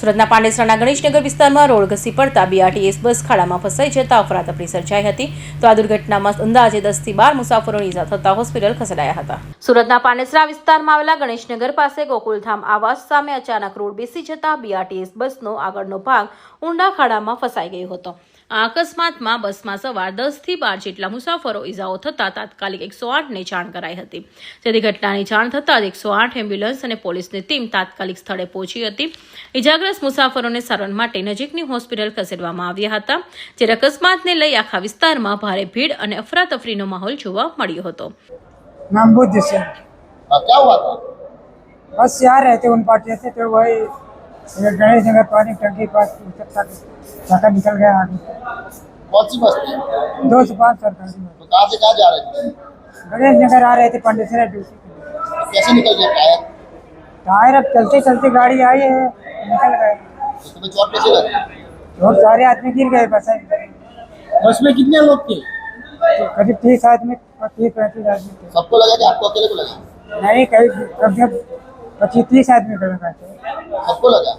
સુરતના પાંડેસરાના ગણેશનગર વિસ્તારમાં રોડ ઘસી પડતા બીઆરટીએસ બસ ખાડામાં ફસાઈ જતા અફરાતફરી સર્જાઈ હતી. તો આ દુર્ઘટનામાં અંદાજે 10 થી 12 મુસાફરોને ઈજા થતા હોસ્પિટલ ખસેડાયા હતા. સુરતના પાંડેસરા વિસ્તારમાં આવેલા ગણેશનગર પાસે ગોકુલધામ આવાસ સામે અચાનક રોડ બેસી જતા બીઆરટીએસ બસનો આગળનો ભાગ ઊંડા ખાડામાં ફસાઈ ગયો હતો. આ અકસ્માતમાં બસમાં સવાર 10 થી 12 જેટલા મુસાફરો ઈજાઓ થતા તાત્કાલિક 108ને જાણ કરાઈ હતી. જેથી ઘટનાની જાણ થતાં 108 એમ્બ્યુલન્સ અને પોલીસની ટીમ તાત્કાલિક સ્થળે પહોંચી હતી. ઈજાગ્રસ્ત મુસાફરોને સારવાર માટે નજીકની હોસ્પિટલ ખસેડવામાં આવ્યા હતા. જ્યારે અકસ્માતને લઈ આખા વિસ્તારમાં ભારે ભીડ અને અફરાતફરીનો માહોલ જોવા મળ્યો હતો. नाम बुद्ध से क्या हुआ था? बस से आ रहे थे उन पार्टी से तो वही गणेश नगर पानी टंकी पास चक्का निकल गया आगे कौन सी बस थी? 2 से 5 सरकारी तो कहाँ से कहाँ जा रहे थे? गणेश नगर आ रहे थे पंडितसरा ड्यूटी कैसे निकल गया टायर? टायर अब चलते चलते गाड़ी आई है निकल गए तो तुम्हें चोट कैसे लगी? और सारे आदमी गिर गए बस बस में कितने लोग थे? तो करीब 30 आदमी 35 आदमी थे. सबको लगा कि आपको अकेले को लगा? नहीं करीब 25-30 आदमी को लगा थे. सबको लगा?